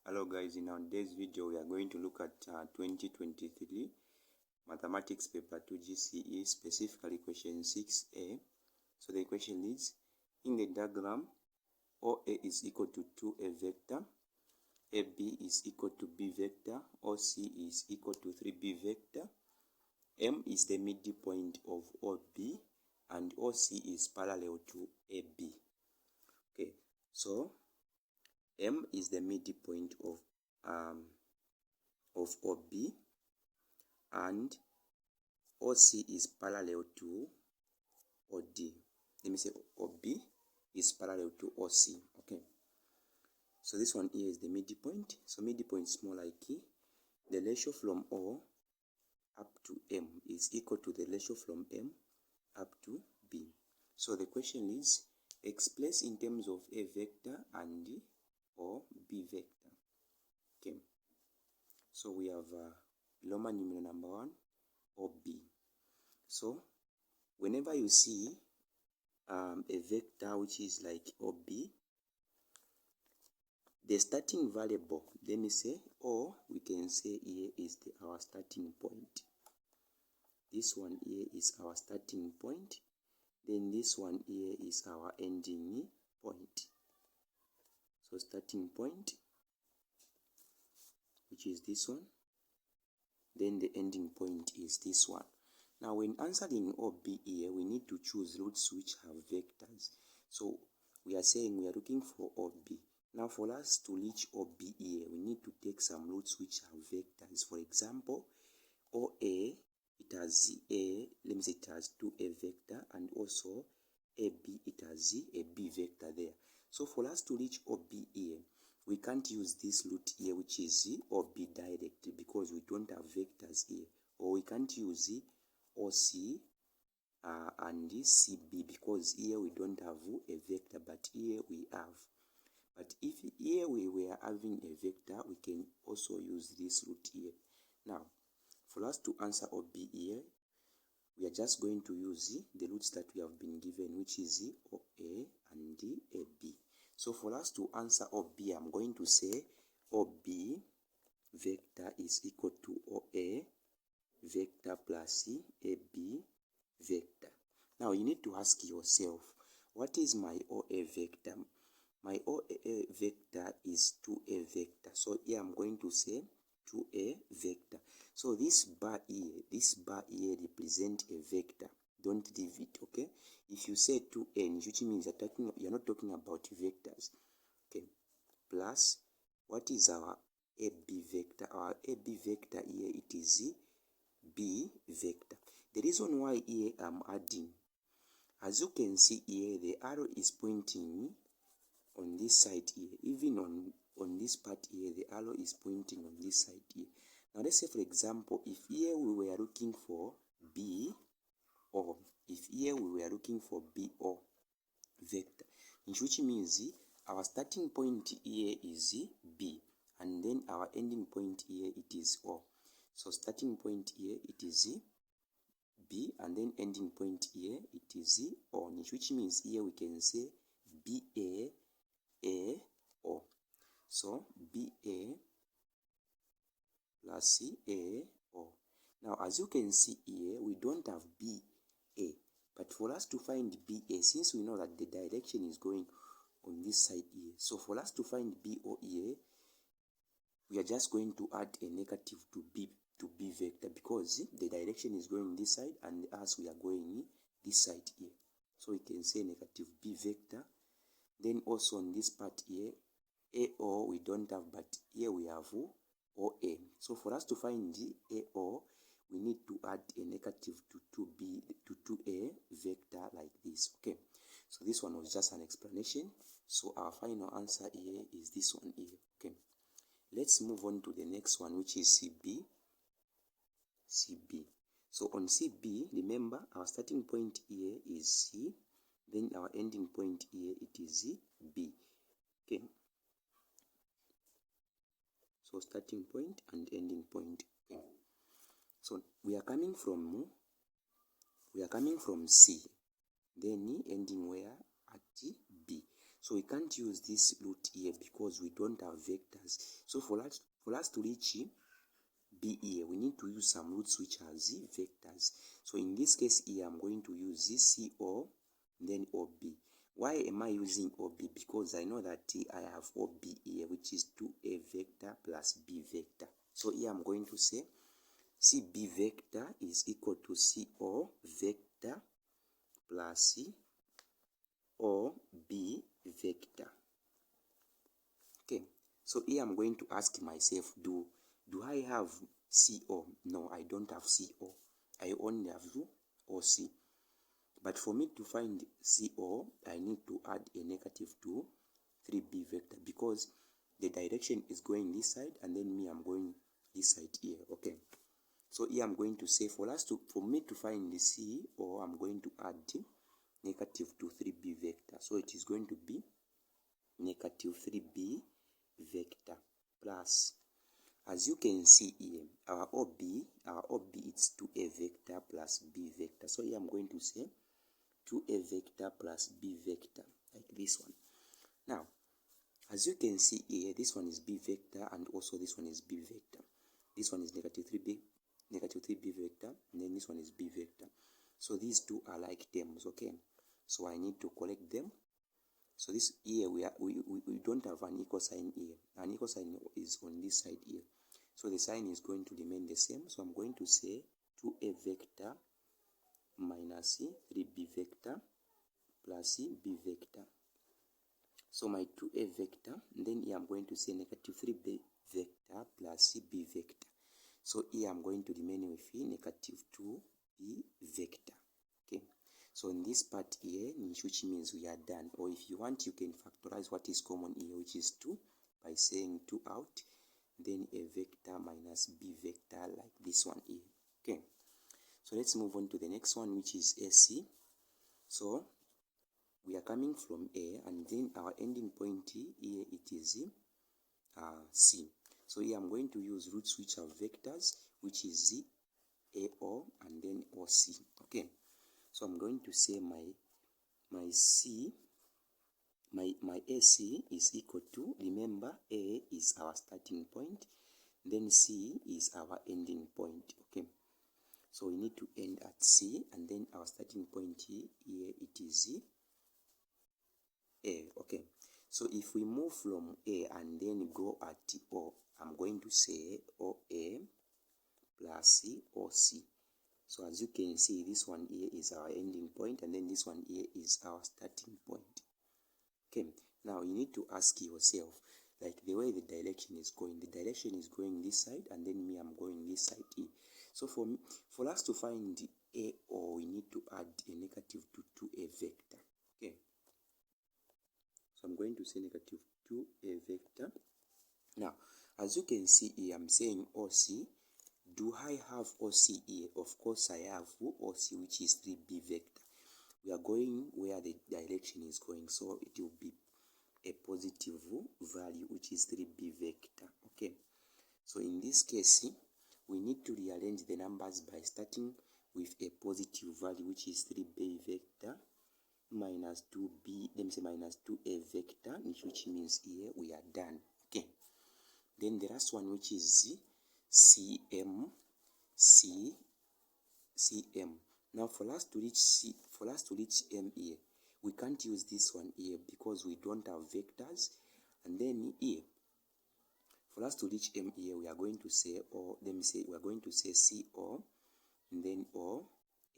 Hello guys, in our today's video we are going to look at 2023 Mathematics Paper 2 GCE, specifically question 6a. So the question is, in the diagram, OA is equal to 2A vector, AB is equal to B vector, OC is equal to 3B vector, M is the midpoint of OB, and OC is parallel to AB. Okay, so M is the midpoint of OB, and OC is parallel to OD. Let me say OB is parallel to OC. Okay. So this one here is the midpoint. So midpoint is more like the ratio from O up to M is equal to the ratio from M up to B. So the question is, express in terms of A vector and or B vector. Okay, so we have Roman numeral number 1 or B. So whenever you see a vector which is like OB, the starting variable, let me say, or we can say here is our starting point. This one here is our starting point. Then this one here is our ending point. So starting point, which is this one, then the ending point is this one. Now when answering OB here, we need to choose roots which have vectors. So we are saying we are looking for OB. Now for us to reach OB here, we need to take some roots which have vectors. For example, OA, it has A, let me say it has 2A vector, and also AB, it has a B vector there. So for us to reach OB here, we can't use this root here, which is OB directly, because we don't have vectors here. Or we can't use OC and CB, because here we don't have a vector, but here we have. But if here we were having a vector, we can also use this root here. Now, for us to answer OB here, we are just going to use the roots that we have been given, which is OA and AB. So for us to answer OB, I'm going to say OB vector is equal to OA vector plus AB vector. Now you need to ask yourself, what is my OA vector? My OA vector is 2A vector. So here I'm going to say 2A vector. So this bar here represents a vector. Don't leave it, okay? If you say 2n, which means you're not talking about vectors. Okay. Plus, what is our AB vector? Our AB vector here, it is B vector. The reason why here I'm adding, as you can see here, the arrow is pointing on this side here. Even on this part here, the arrow is pointing on this side here. Now let's say, for example, if here we were looking for B, or if here we were looking for B or vector, which means our starting point here is B, and then our ending point here it is O. So starting point here it is B, and then ending point here it is O, which means here we can say BA O. So BA plus A O. Now as you can see here, we don't have BA, but for us to find BA, since we know that the direction is going on this side here, so for us to find BO here, we are just going to add a negative to B vector, because the direction is going this side and as we are going this side here. So we can say negative B vector. Then also on this part here, AO we don't have, but here we have OA. So for us to find AO, we need to add a negative to 2A vector like this. Okay, so this one was just an explanation. So our final answer here is this one here. Okay, let's move on to the next one, which is CB. So on CB, remember our starting point here is C, then our ending point here it is B. Okay, so starting point and ending point. Okay. So we are coming from C, then ending where at B. So we can't use this root here because we don't have vectors. So for us to reach B here, we need to use some roots which are z vectors. So in this case here, I'm going to use this CO, then OB. Why am I using OB? Because I know that I have OB here, which is 2A vector plus B vector. So here I'm going to say CB vector is equal to CO vector plus OB vector. Okay, so here I'm going to ask myself, do I have CO? No, I don't have CO. I only have OC. But for me to find CO, I need to add a negative to 3B vector because the direction is going this side and then me, I'm going this side here. Okay. So here I'm going to say for me to find the CO, I'm going to add negative to 3B vector. So it is going to be negative 3B vector plus, as you can see here, our OB is 2A vector plus B vector. So here I'm going to say 2A vector plus B vector, like this one. Now, as you can see here, this one is B vector and also this one is B vector. This one is negative 3B vector, and then this one is B vector. So these two are like terms, okay? So I need to collect them. So this here we don't have an equal sign here. An equal sign is on this side here. So the sign is going to remain the same. So I'm going to say 2A vector minus 3B vector plus B vector. So my 2A vector, and then here I'm going to say negative 3B vector plus B vector. So here I'm going to remain with negative 2B vector. Okay. So in this part here, which means we are done. Or if you want, you can factorize what is common here, which is 2, by saying 2 out, then a vector minus B vector like this one here. Okay. So let's move on to the next one, which is AC. So we are coming from A, and then our ending point here, it is C. So here I'm going to use roots which are vectors, which is Z, AO, and then OC. Okay. So I'm going to say my AC is equal to, remember, A is our starting point, then C is our ending point. Okay. So we need to end at C, and then our starting point here it is A. Okay. So if we move from A and then go at O, I'm going to say OA plus OC. So as you can see, this one here is our ending point, and then this one here is our starting point. Okay. Now you need to ask yourself, like the way the direction is going. The direction is going this side, and then me, I'm going this side here. So for us to find AO, we need to add a negative to a vector. Okay. So I'm going to say negative 2A vector. Now, as you can see here, I'm saying OC. Do I have OC here? Of course I have OC, which is 3B vector. We are going where the direction is going, so it will be a positive value, which is 3B vector. Okay. So in this case, we need to rearrange the numbers by starting with a positive value, which is 3B vector minus 2B, let me say minus 2A vector, which means here we are done. Okay. Then the last one, which is CM. Now for us to reach M here, we can't use this one here because we don't have vectors. And then here, for us to reach M here, we are going to say, or let me say, we are going to say CO, and then O,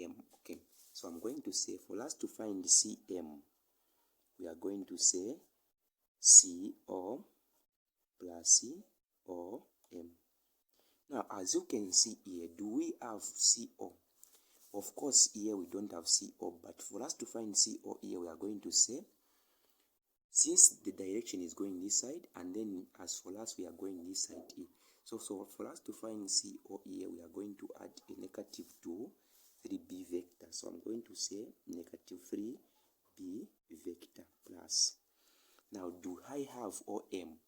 M. Okay. So I'm going to say, for us to find CM, we are going to say CO plus OM. Now, as you can see here, do we have CO? Of course, here we don't have CO, but for us to find CO here, we are going to say, since the direction is going this side, and then as for us, we are going this side here. So for us to find CO here, we are going to add a negative 3B vector. So I'm going to say negative 3B vector plus. Now, do I have OM?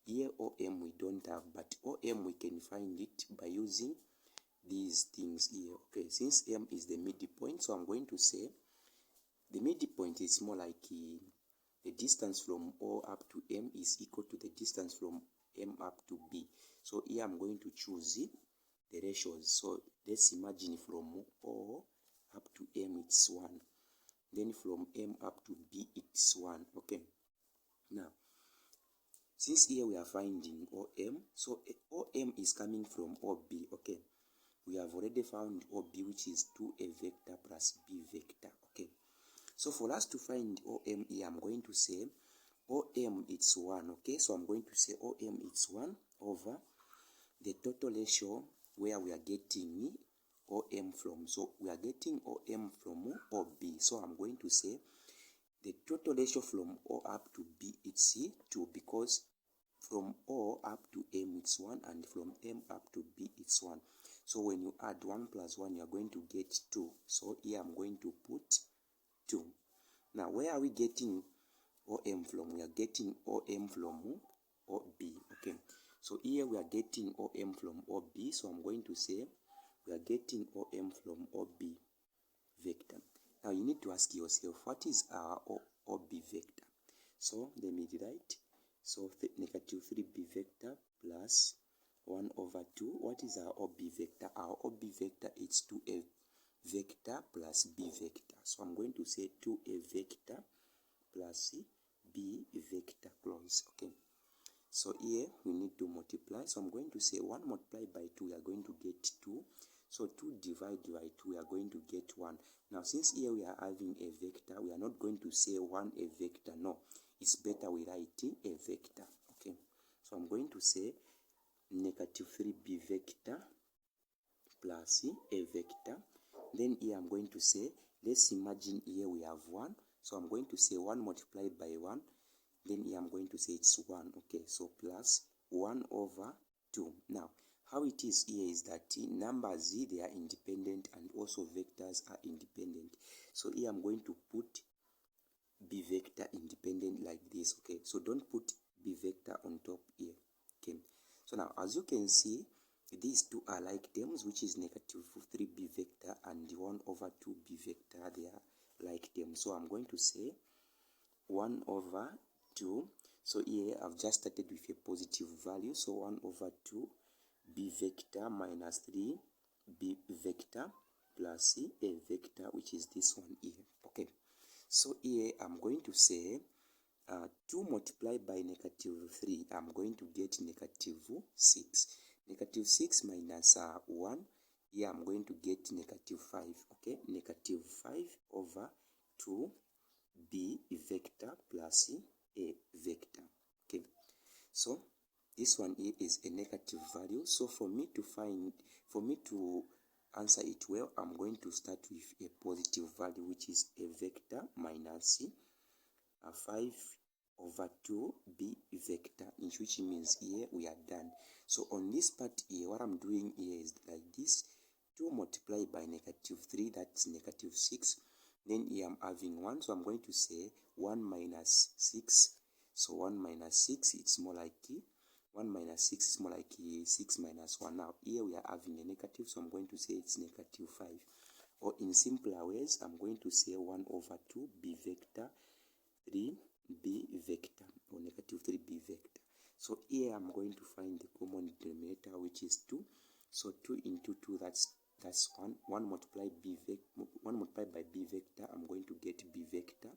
Here OM we don't have, but OM we can find it by using these things here. Okay, since M is the midpoint, so I'm going to say the midpoint is more like the distance from O up to M is equal to the distance from M up to B. So here I'm going to choose the ratios. So let's imagine from O up to M it's 1. Then from M up to B it's 1. Okay. Now, since here we are finding OM, so OM is coming from OB. Okay. We have already found OB, which is 2A vector plus B vector. Okay. So for us to find OM here, I'm going to say OM it's 1. Okay. So I'm going to say OM it's 1 over the total ratio where we are getting OM from. So we are getting OM from OB. So I'm going to say the total ratio from O up to B it's 2, because from O up to M it's 1 and from M up to B it's 1. So when you add 1 plus 1, you are going to get 2. So here I'm going to put 2. Now, where are we getting OM from? We are getting OM from OB. Okay. So here we are getting OM from OB. So I'm going to say we are getting OM from OB vector. Now, you need to ask yourself, what is our OB vector? So let me write. So negative 3B vector plus 1 over 2. What is our OB vector? Our OB vector is 2A vector plus B vector. So I'm going to say 2A vector plus B vector close. Okay. So here we need to multiply. So I'm going to say 1 multiplied by 2, we are going to get 2. So 2 divided by 2, we are going to get 1. Now, since here we are having a vector, we are not going to say 1 a vector. No, it's better we write a vector. Okay. So I'm going to say negative 3B vector plus a vector. Then here I'm going to say, let's imagine here we have 1. So I'm going to say 1 multiplied by 1. Then here I'm going to say it's 1. Okay, so plus 1 over 2. Now, how it is here is that numbers, they are independent and also vectors are independent. So here I'm going to put B vector independent like this. Okay, so don't put B vector on top here. Okay, so now as you can see, these two are like terms, which is negative 3B vector and 1 over 2B vector. They are like terms. So I'm going to say 1 over 2. So here I've just started with a positive value. So 1 over 2 B vector minus 3 B vector plus a vector, which is this one here. Okay. So here I'm going to say 2 multiplied by negative 3. I'm going to get negative 6. Negative 6 minus 1. Here I'm going to get negative 5. Okay. Negative 5 over 2 B vector plus a vector. Okay. So this one here is a negative value. So for me to answer it well, I'm going to start with a positive value, which is a vector minus 5 over 2 B vector, which means here we are done. So on this part here, what I'm doing here is like this. 2 multiplied by negative 3, that's negative 6. Then here I'm having 1, so I'm going to say 1 minus 6. So 1 minus 6, it's more like 1 minus 6 is more like 6 minus 1. Now here we are having a negative, so I'm going to say it's negative 5. Or in simpler ways, I'm going to say 1 over 2 B vector 3 B vector, or negative 3 B vector. So here I'm going to find the common denominator, which is 2. So 2 into 2, that's 1. 1 multiplied by B vector, I'm going to get B vector.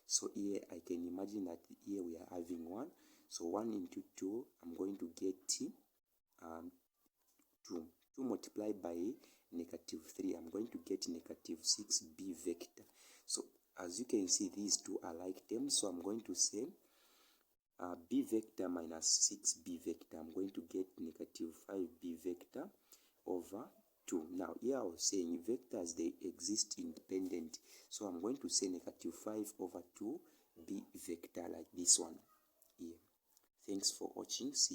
So here I can imagine that here we are having 1. So 1 into 2, I'm going to get 2. 2 multiplied by negative 3, I'm going to get negative 6 B vector. So as you can see, these two are like terms. So I'm going to say B vector minus 6B vector. I'm going to get negative 5B vector over 2. Now here I was saying vectors, they exist independent. So I'm going to say negative 5 over 2B vector like this one here. Thanks for watching. See you.